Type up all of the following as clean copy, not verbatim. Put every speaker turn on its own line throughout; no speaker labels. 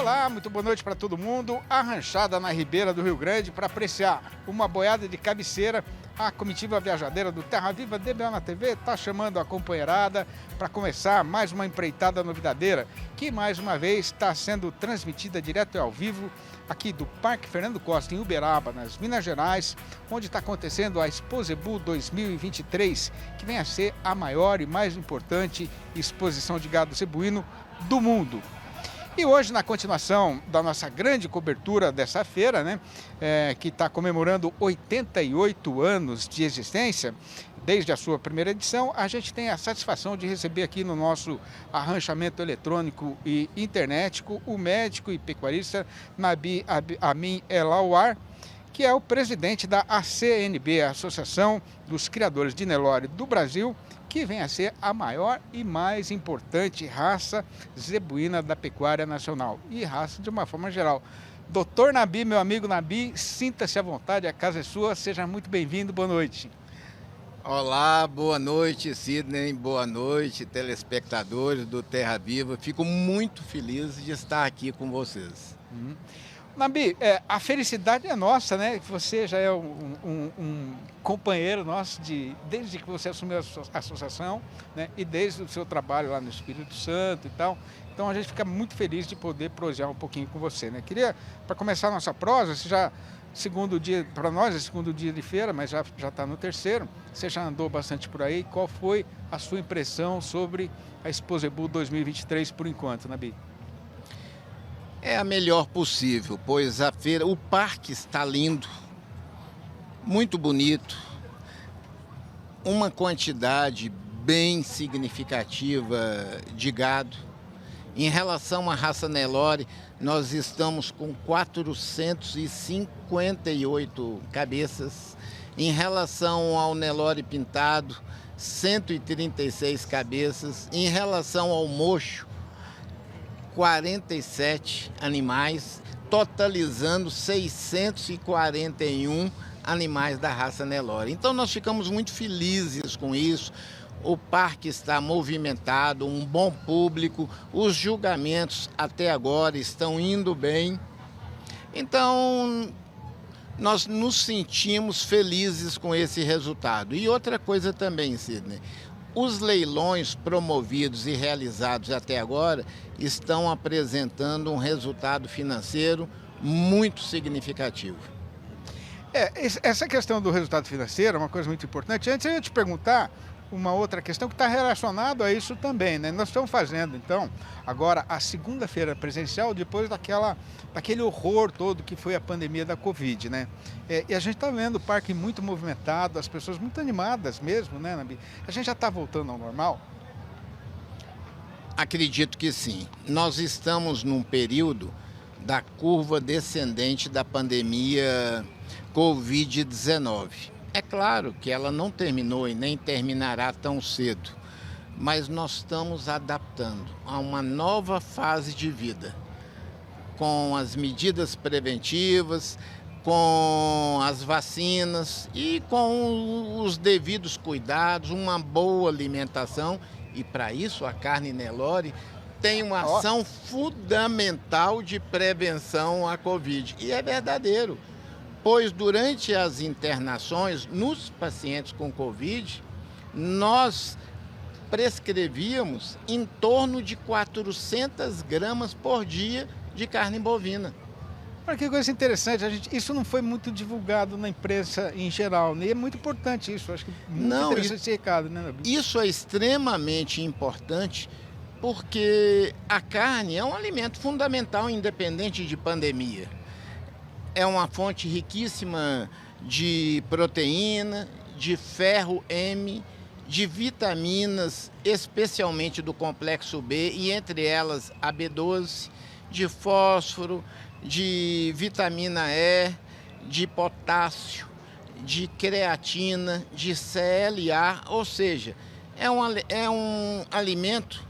Olá, muito boa noite para todo mundo. Arranchada na Ribeira do Rio Grande para apreciar uma boiada de cabeceira. A comitiva viajadeira do Terra Viva DBO na TV está chamando a companheirada para começar mais uma empreitada novidadeira, que mais uma vez está sendo transmitida direto e ao vivo aqui do Parque Fernando Costa, em Uberaba, nas Minas Gerais, onde está acontecendo a Exposebu 2023, que vem a ser a maior e mais importante exposição de gado zebuíno do mundo. E hoje, na continuação da nossa grande cobertura dessa feira, que está comemorando 88 anos de existência, desde a sua primeira edição, a gente tem a satisfação de receber aqui no nosso arranchamento eletrônico e internetico o médico e pecuarista Nabi Amin Elawar, que é o presidente da ACNB, a Associação dos Criadores de Nelore do Brasil, que vem a ser a maior e mais importante raça zebuína da pecuária nacional e raça de uma forma geral. Doutor Nabi, meu amigo Nabi, sinta-se à vontade, a casa é sua, seja muito bem-vindo, boa noite.
Olá, boa noite, Sidney, boa noite, telespectadores do Terra Viva. Fico muito feliz de estar aqui com vocês.
Nabi, a felicidade é nossa, né? Você já é um companheiro nosso desde que você assumiu a associação, né? E desde o seu trabalho lá no Espírito Santo e tal. Então a gente fica muito feliz de poder prosear um pouquinho com você, né? Queria, para começar a nossa prosa, você já, segundo dia, para nós é segundo dia de feira, mas já está no terceiro, você já andou bastante por aí. Qual foi a sua impressão sobre a Exposebu 2023 por enquanto, Nabi?
É a melhor possível, pois a feira, o parque está lindo, muito bonito, uma quantidade bem significativa de gado. Em relação à raça Nelore, nós estamos com 458 cabeças. Em relação ao Nelore pintado, 136 cabeças. Em relação ao mocho, 47 animais, totalizando 641 animais da raça Nelore. Então nós ficamos muito felizes com isso. O parque está movimentado, um bom público, os julgamentos até agora estão indo bem. Então nós nos sentimos felizes com esse resultado. E outra coisa também, Sidney, os leilões promovidos e realizados até agora estão apresentando um resultado financeiro muito significativo.
Essa questão do resultado financeiro é uma coisa muito importante. Antes eu ia te perguntar uma outra questão que está relacionada a isso também, né? Nós estamos fazendo, então, agora a segunda-feira presencial, depois daquele horror todo que foi a pandemia da Covid, né? E a gente está vendo o parque muito movimentado, as pessoas muito animadas mesmo, né, Nabi? A gente já está voltando ao normal?
Acredito que sim. Nós estamos num período da curva descendente da pandemia Covid-19. É claro que ela não terminou e nem terminará tão cedo, mas nós estamos adaptando a uma nova fase de vida, com as medidas preventivas, com as vacinas e com os devidos cuidados, uma boa alimentação. E para isso a carne Nelore tem uma ação fundamental de prevenção à Covid. E é verdadeiro. Pois durante as internações, nos pacientes com Covid, nós prescrevíamos em torno de 400 gramas por dia de carne bovina.
Olha que coisa interessante, isso não foi muito divulgado na imprensa em geral, né? E é muito importante isso, acho que muito interessante esse recado, né, Nabi?
Isso é extremamente importante porque a carne é um alimento fundamental, independente de pandemia. É uma fonte riquíssima de proteína, de ferro M, de vitaminas, especialmente do complexo B, e entre elas a B12, de fósforo, de vitamina E, de potássio, de creatina, de CLA, ou seja, é um alimento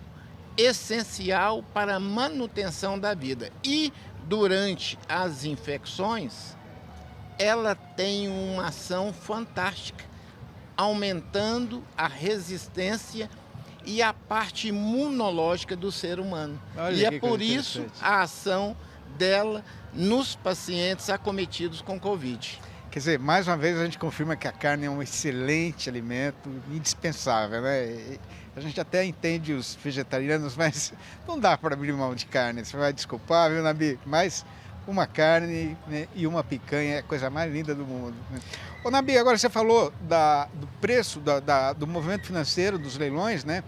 essencial para a manutenção da vida. E durante as infecções, ela tem uma ação fantástica, aumentando a resistência e a parte imunológica do ser humano.
Olha
e é
que
por
coisa
isso
interessante.
a ação dela nos pacientes acometidos com Covid.
Quer dizer, mais uma vez a gente confirma que a carne é um excelente alimento, indispensável, né? A gente até entende os vegetarianos, mas não dá para abrir mão de carne. Você vai desculpar, viu, Nabi? Mas uma carne, né, e uma picanha é a coisa mais linda do mundo, né? Ô, Nabi, agora você falou do preço, do movimento financeiro, dos leilões, né?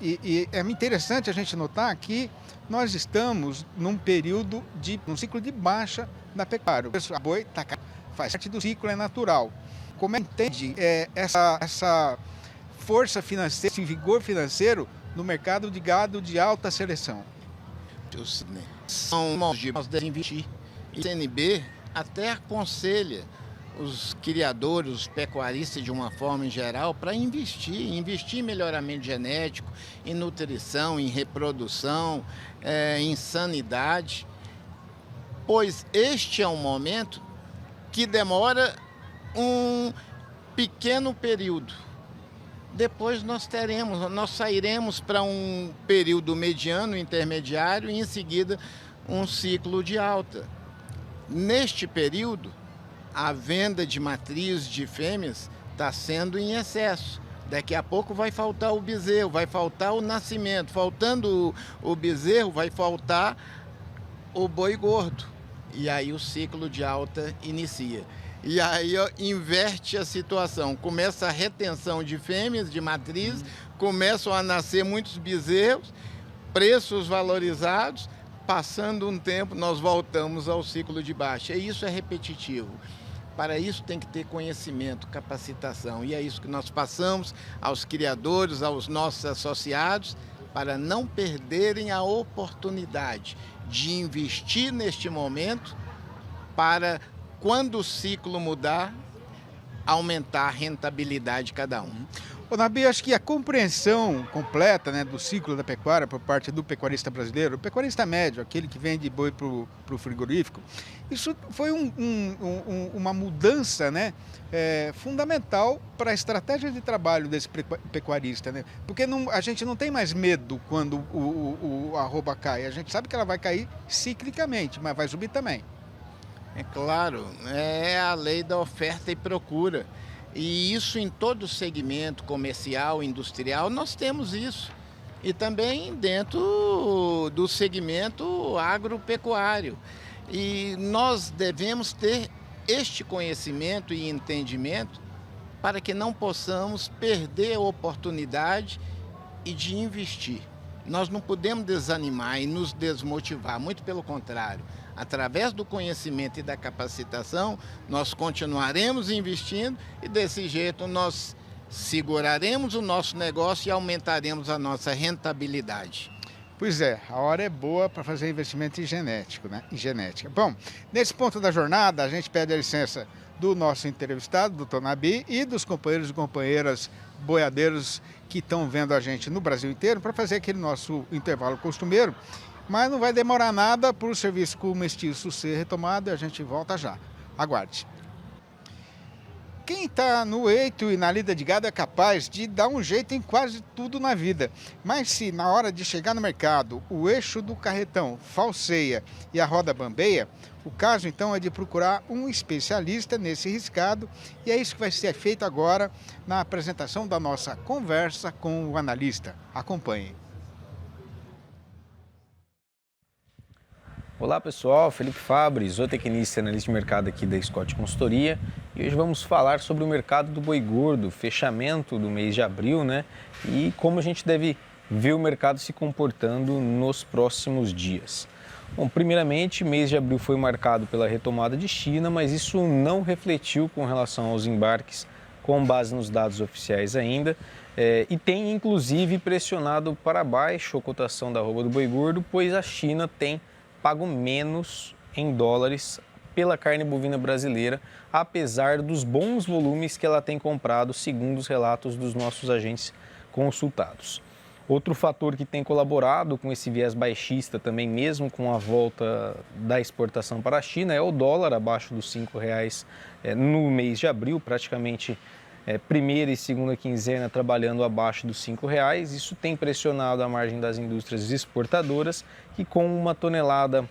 E é interessante a gente notar que nós estamos num ciclo de baixa na pecuária. O preço do boi está caro, faz parte do ciclo, é natural. Como é que entende essa força financeira, esse vigor financeiro no mercado de gado de alta seleção?
São nós devemos investir. E o CNB até aconselha os criadores, os pecuaristas de uma forma em geral, para investir em melhoramento genético, em nutrição, em reprodução, em sanidade, pois este é um momento que demora um pequeno período. Depois nós sairemos para um período mediano, intermediário e em seguida um ciclo de alta. Neste período, a venda de matriz de fêmeas está sendo em excesso. Daqui a pouco vai faltar o bezerro, vai faltar o nascimento. Faltando o bezerro, vai faltar o boi gordo. E aí o ciclo de alta inicia. E aí inverte a situação. Começa a retenção de fêmeas, de matriz, começam a nascer muitos bezerros, preços valorizados. Passando um tempo, nós voltamos ao ciclo de baixa. E isso é repetitivo. Para isso tem que ter conhecimento, capacitação. E é isso que nós passamos aos criadores, aos nossos associados, para não perderem a oportunidade de investir neste momento para, quando o ciclo mudar, aumentar a rentabilidade de cada um.
Ô, Nabi, acho que a compreensão completa, né, do ciclo da pecuária por parte do pecuarista brasileiro, o pecuarista médio, aquele que vende boi para o frigorífico, isso foi uma mudança, né, fundamental para a estratégia de trabalho desse pecuarista, né? Porque a gente não tem mais medo quando a arroba cai, a gente sabe que ela vai cair ciclicamente, mas vai subir também.
É claro, é a lei da oferta e procura. E isso em todo segmento comercial, industrial, nós temos isso. E também dentro do segmento agropecuário. E nós devemos ter este conhecimento e entendimento para que não possamos perder a oportunidade e de investir. Nós não podemos desanimar e nos desmotivar, muito pelo contrário. Através do conhecimento e da capacitação, nós continuaremos investindo e desse jeito nós seguraremos o nosso negócio e aumentaremos a nossa rentabilidade.
Pois é, a hora é boa para fazer investimento em genético, né? Em genética. Bom, nesse ponto da jornada, a gente pede a licença do nosso entrevistado, do Nabi, e dos companheiros e companheiras boiadeiros que estão vendo a gente no Brasil inteiro para fazer aquele nosso intervalo costumeiro. Mas não vai demorar nada para o serviço com o mestiço ser retomado e a gente volta já. Aguarde. Quem está no eito e na lida de gado é capaz de dar um jeito em quase tudo na vida. Mas se na hora de chegar no mercado o eixo do carretão falseia e a roda bambeia, o caso então é de procurar um especialista nesse riscado, e é isso que vai ser feito agora na apresentação da nossa conversa com o analista. Acompanhe.
Olá pessoal, Felipe Fabre, zootecnista e analista de mercado aqui da Scott Consultoria, e hoje vamos falar sobre o mercado do boi gordo, fechamento do mês de abril, né? E como a gente deve ver o mercado se comportando nos próximos dias. Bom, primeiramente, mês de abril foi marcado pela retomada de China, mas isso não refletiu com relação aos embarques com base nos dados oficiais ainda, e tem inclusive pressionado para baixo a cotação da arroba do boi gordo, pois a China tem pago menos em dólares pela carne bovina brasileira, apesar dos bons volumes que ela tem comprado, segundo os relatos dos nossos agentes consultados. Outro fator que tem colaborado com esse viés baixista também, mesmo com a volta da exportação para a China, é o dólar abaixo dos R$ 5 no mês de abril, praticamente primeira e segunda quinzena trabalhando abaixo dos R$ 5,00. Isso tem pressionado a margem das indústrias exportadoras, que com uma tonelada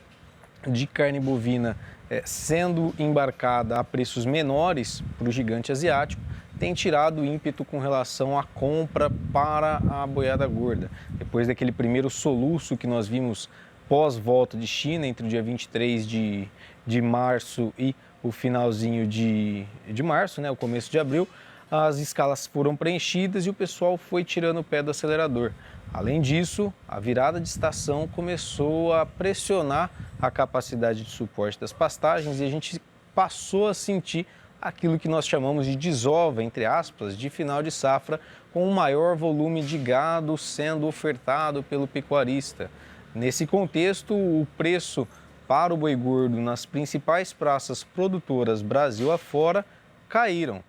de carne bovina sendo embarcada a preços menores para o gigante asiático, tem tirado ímpeto com relação à compra para a boiada gorda. Depois daquele primeiro soluço que nós vimos pós-volta de China, entre o dia 23 de março e o finalzinho de março, o começo de abril, as escalas foram preenchidas e o pessoal foi tirando o pé do acelerador. Além disso, a virada de estação começou a pressionar a capacidade de suporte das pastagens e a gente passou a sentir aquilo que nós chamamos de desova, entre aspas, de final de safra, com um maior volume de gado sendo ofertado pelo pecuarista. Nesse contexto, o preço para o boi gordo nas principais praças produtoras Brasil afora caíram.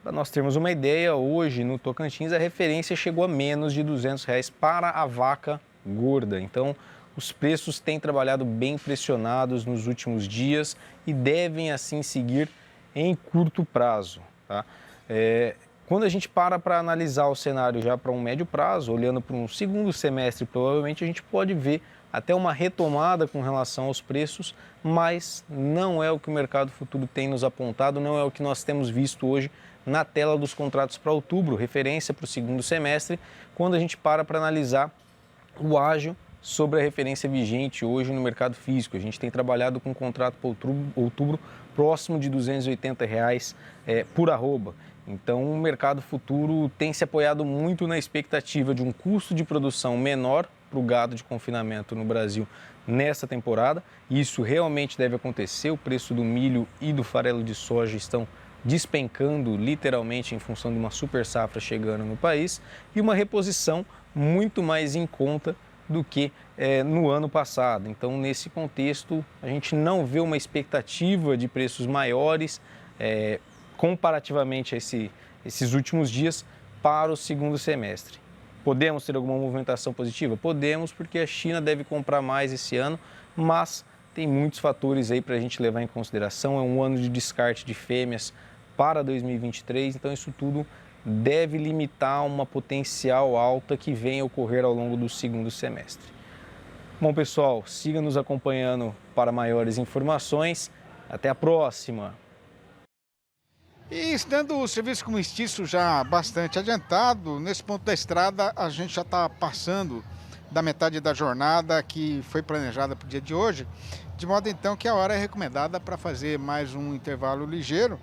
Para nós termos uma ideia, hoje no Tocantins a referência chegou a menos de R$ 200 para a vaca gorda. Então, os preços têm trabalhado bem pressionados nos últimos dias e devem assim seguir em curto prazo. Tá? Quando a gente para analisar o cenário já para um médio prazo, olhando para um segundo semestre, provavelmente a gente pode ver até uma retomada com relação aos preços, mas não é o que o mercado futuro tem nos apontado, não é o que nós temos visto hoje na tela dos contratos para outubro, referência para o segundo semestre, quando a gente para analisar o ágio sobre a referência vigente hoje no mercado físico. A gente tem trabalhado com um contrato para outubro próximo de R$ 280 por arroba. Então, o mercado futuro tem se apoiado muito na expectativa de um custo de produção menor para o gado de confinamento no Brasil nessa temporada. Isso realmente deve acontecer. O preço do milho e do farelo de soja estão despencando literalmente em função de uma super safra chegando no país e uma reposição muito mais em conta do que no ano passado. Então, nesse contexto, a gente não vê uma expectativa de preços maiores comparativamente a esses últimos dias para o segundo semestre. Podemos ter alguma movimentação positiva? Podemos, porque a China deve comprar mais esse ano, mas tem muitos fatores aí para a gente levar em consideração. É um ano de descarte de fêmeas para 2023, então isso tudo deve limitar uma potencial alta que venha a ocorrer ao longo do segundo semestre. Bom, pessoal, siga nos acompanhando para maiores informações. Até a próxima!
E estando o serviço com mestiço já bastante adiantado, nesse ponto da estrada a gente já está passando da metade da jornada que foi planejada para o dia de hoje, de modo então que a hora é recomendada para fazer mais um intervalo ligeiro,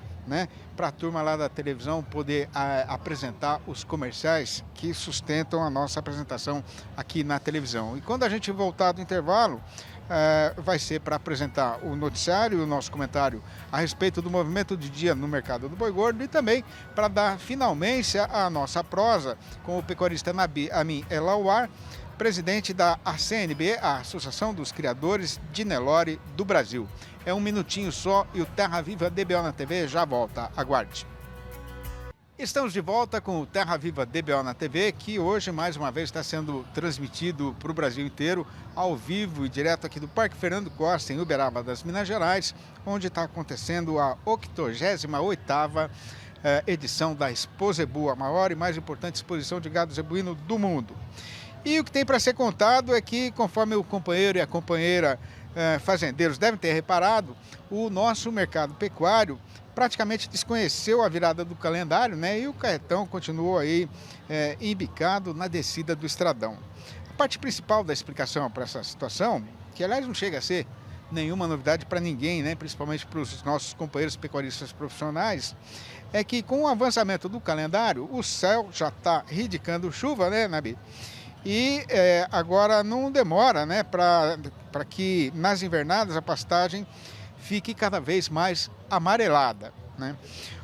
para a turma lá da televisão poder apresentar os comerciais que sustentam a nossa apresentação aqui na televisão. E quando a gente voltar do intervalo, vai ser para apresentar o noticiário e o nosso comentário a respeito do movimento de dia no mercado do boi gordo e também para dar finalmente a nossa prosa com o pecuarista Amin Elauar, presidente da ACNB, a Associação dos Criadores de Nelore do Brasil. É um minutinho só e o Terra Viva DBO na TV já volta. Aguarde. Estamos de volta com o Terra Viva DBO na TV, que hoje mais uma vez está sendo transmitido para o Brasil inteiro, ao vivo e direto aqui do Parque Fernando Costa, em Uberaba das Minas Gerais, onde está acontecendo a 88ª edição da Expo Zebu, a maior e mais importante exposição de gado zebuíno do mundo. E o que tem para ser contado é que, conforme o companheiro e a companheira fazendeiros devem ter reparado, o nosso mercado pecuário praticamente desconheceu a virada do calendário, e o carretão continuou aí embicado na descida do estradão. A parte principal da explicação para essa situação, que aliás não chega a ser nenhuma novidade para ninguém, principalmente para os nossos companheiros pecuaristas profissionais, é que com o avançamento do calendário, o céu já está indicando chuva, Nabi? E agora não demora para que nas invernadas a pastagem fique cada vez mais amarelada.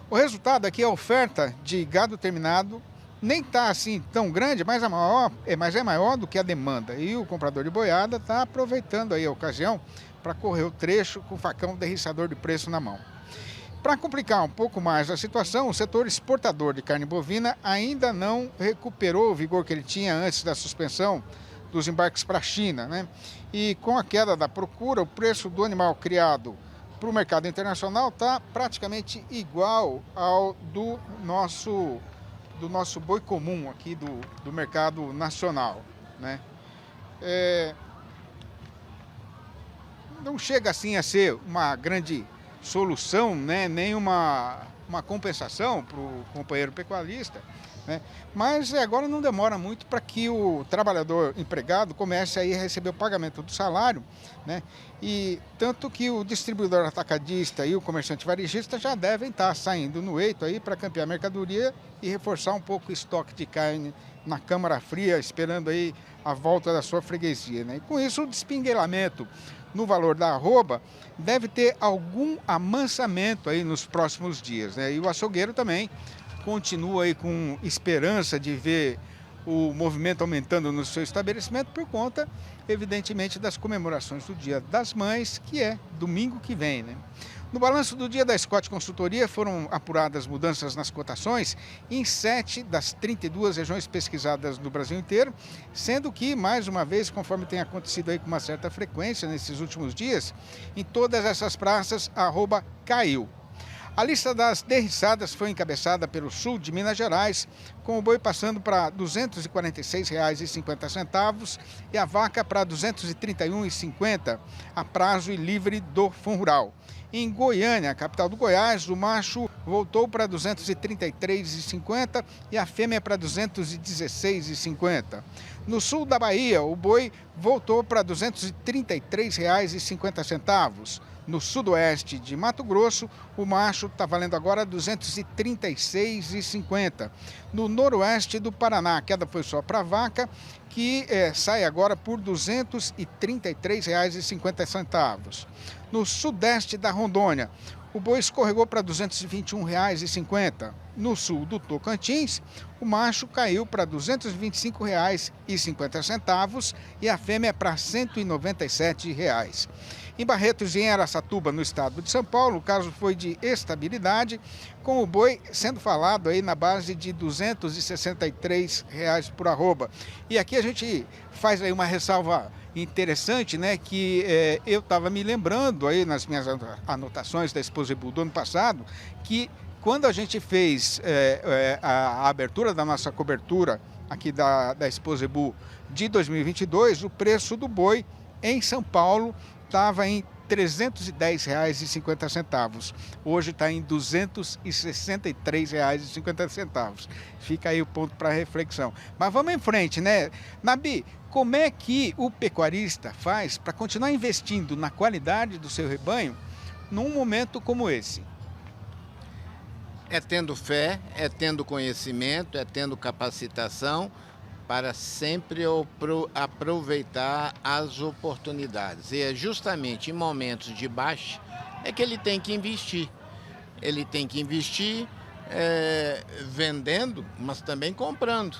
O resultado aqui é a oferta de gado terminado nem está assim tão grande, mas é maior do que a demanda. E o comprador de boiada está aproveitando aí a ocasião para correr o trecho com o facão derriçador de preço na mão. Para complicar um pouco mais a situação, o setor exportador de carne bovina ainda não recuperou o vigor que ele tinha antes da suspensão dos embarques para a China. E com a queda da procura, o preço do animal criado para o mercado internacional está praticamente igual ao do nosso boi comum aqui do mercado nacional, né? Não chega assim a ser uma grande solução, né? Nem uma compensação para o companheiro pecuarista, né? Mas agora não demora muito para que o trabalhador empregado comece aí a receber o pagamento do salário, né? E tanto que o distribuidor atacadista e o comerciante varejista já devem estar saindo no eito aí para campear a mercadoria e reforçar um pouco o estoque de carne na câmara fria, esperando aí a volta da sua freguesia, né? E com isso o despinguelamento no valor da arroba deve ter algum amansamento aí nos próximos dias, né? E o açougueiro também continua aí com esperança de ver o movimento aumentando no seu estabelecimento por conta, evidentemente, das comemorações do Dia das Mães, que é domingo que vem, né? No balanço do dia da Scott Consultoria foram apuradas mudanças nas cotações em 7 das 32 regiões pesquisadas no Brasil inteiro, sendo que, mais uma vez, conforme tem acontecido aí com uma certa frequência nesses últimos dias, em todas essas praças a arroba caiu. A lista das derriçadas foi encabeçada pelo sul de Minas Gerais, com o boi passando para R$ 246,50 e a vaca para R$ 231,50 a prazo e livre do Fundo Rural. Em Goiânia, capital do Goiás, o macho voltou para R$ 233,50 e a fêmea para R$ 216,50. No sul da Bahia, o boi voltou para R$ 233,50. No sudoeste de Mato Grosso, o macho está valendo agora R$ 236,50. No noroeste do Paraná, a queda foi só para a vaca, que sai agora por R$ 233,50. No sudeste da Rondônia, o boi escorregou para R$ 221,50. No sul do Tocantins, o macho caiu para R$ 225,50 e a fêmea para R$ 197,00. Em Barretos e em Araçatuba, no estado de São Paulo, o caso foi de estabilidade, com o boi sendo falado aí na base de R$ 263,00 por arroba. E aqui a gente faz aí uma ressalva interessante, né, que eu estava me lembrando aí nas minhas anotações da Exposebu do ano passado, que quando a gente fez a abertura da nossa cobertura aqui da Exposebu de 2022, o preço do boi em São Paulo estava em R$ 310,50. Hoje está em R$ 263,50. Fica aí o ponto para reflexão. Mas vamos em frente, né? Nabi, como é que o pecuarista faz para continuar investindo na qualidade do seu rebanho num momento como esse?
É tendo fé, é tendo conhecimento, é tendo capacitação para sempre aproveitar as oportunidades. E é justamente em momentos de baixa é que ele tem que investir. Ele tem que investir vendendo, mas também comprando.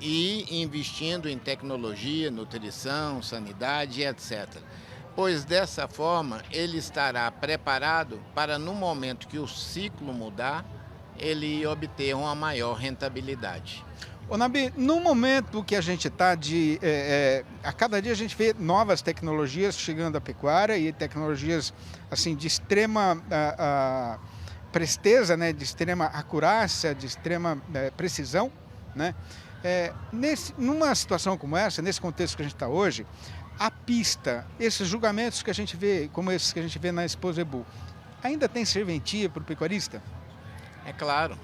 E investindo em tecnologia, nutrição, sanidade, etc. Pois dessa forma ele estará preparado para, no momento que o ciclo mudar, ele obter uma maior rentabilidade.
Ô Nabi, no momento que a gente está a cada dia a gente vê novas tecnologias chegando à pecuária e tecnologias assim de extrema presteza, né, de extrema acurácia, de extrema precisão, né? Numa situação como essa, nesse contexto que a gente está hoje, a pista, esses julgamentos que a gente vê, como esses que a gente vê na Exposebu, ainda tem serventia para o pecuarista?
É claro.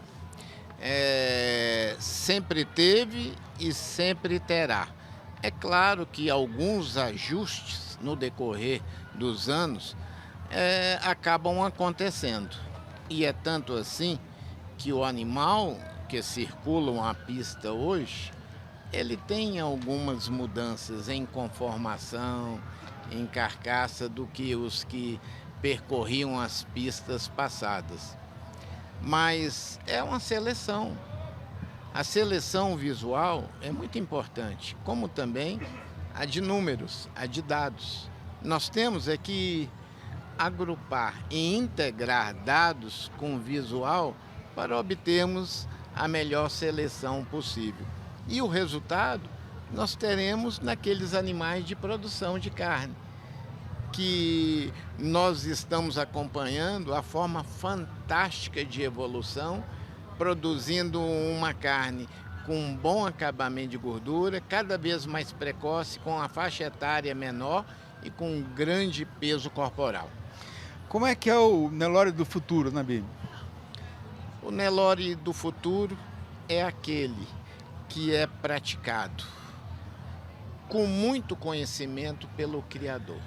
Sempre teve e sempre terá. É claro que alguns ajustes no decorrer dos anos acabam acontecendo. E é tanto assim que o animal que circula a pista hoje, ele tem algumas mudanças em conformação, em carcaça do que os que percorriam as pistas passadas. Mas é uma seleção. A seleção visual é muito importante, como também a de números, a de dados. Nós temos que agrupar e integrar dados com visual para obtermos a melhor seleção possível. E o resultado nós teremos naqueles animais de produção de carne, que nós estamos acompanhando a forma fantástica de evolução, produzindo uma carne com um bom acabamento de gordura, cada vez mais precoce, com a faixa etária menor e com um grande peso corporal.
Como é que é o Nelore do futuro, Nabi?
O Nelore do futuro é aquele que é praticado com muito conhecimento pelo criador,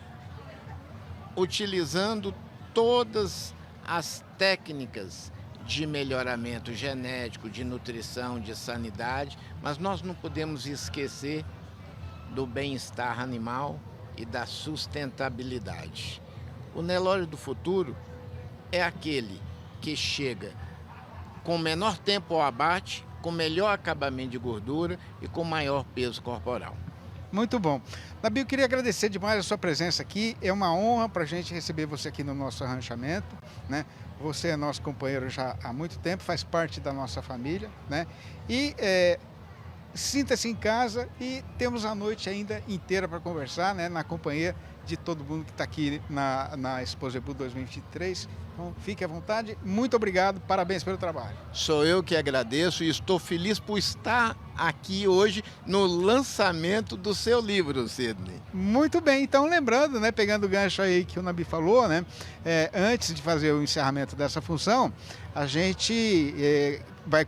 utilizando todas as técnicas de melhoramento genético, de nutrição, de sanidade, mas nós não podemos esquecer do bem-estar animal e da sustentabilidade. O Nelore do futuro é aquele que chega com menor tempo ao abate, com melhor acabamento de gordura e com maior peso corporal.
Muito bom. Nabi, eu queria agradecer demais a sua presença aqui. É uma honra para a gente receber você aqui no nosso arranchamento, né? Você é nosso companheiro já há muito tempo, faz parte da nossa família, né? E sinta-se em casa e temos a noite ainda inteira para conversar, né? Na companhia de todo mundo que está aqui na Exposebu 2023. Então, fique à vontade. Muito obrigado, parabéns pelo trabalho.
Sou eu que agradeço e estou feliz por estar aqui hoje no lançamento do seu livro, Sidney.
Muito bem, então lembrando, né, pegando o gancho aí que o Nabi falou, né, antes de fazer o encerramento dessa função, a gente vai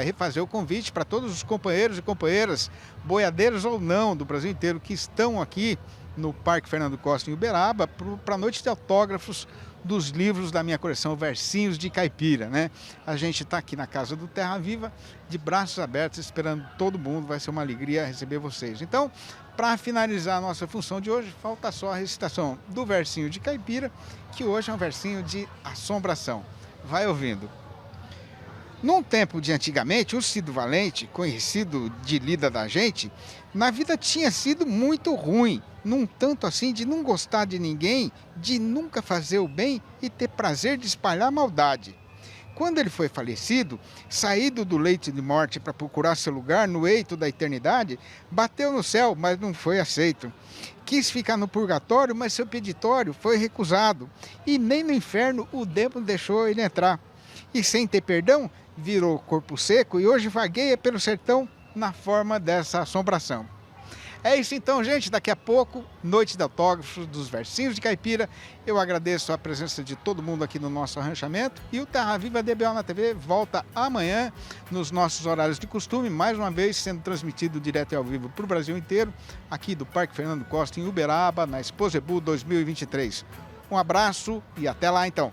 refazer o convite para todos os companheiros e companheiras, boiadeiros ou não, do Brasil inteiro, que estão aqui no Parque Fernando Costa, em Uberaba, para a noite de autógrafos dos livros da minha coleção Versinhos de Caipira, né? A gente está aqui na Casa do Terra Viva, de braços abertos, esperando todo mundo. Vai ser uma alegria receber vocês. Então, para finalizar a nossa função de hoje, falta só a recitação do Versinho de Caipira, que hoje é um versinho de assombração. Vai ouvindo. Num tempo de antigamente, o Cido Valente, conhecido de lida da gente, na vida tinha sido muito ruim, num tanto assim de não gostar de ninguém, de nunca fazer o bem e ter prazer de espalhar a maldade. Quando ele foi falecido, saído do leito de morte para procurar seu lugar no eito da eternidade, bateu no céu, mas não foi aceito. Quis ficar no purgatório, mas seu peditório foi recusado, e nem no inferno o demônio deixou ele entrar. E sem ter perdão, virou corpo seco e hoje vagueia pelo sertão na forma dessa assombração. É isso então, gente. Daqui a pouco, noite de autógrafos dos Versinhos de Caipira. Eu agradeço a presença de todo mundo aqui no nosso arranchamento. E o Terra Viva DBO na TV volta amanhã, nos nossos horários de costume, mais uma vez sendo transmitido direto e ao vivo para o Brasil inteiro, aqui do Parque Fernando Costa, em Uberaba, na Exposebu 2023. Um abraço e até lá então.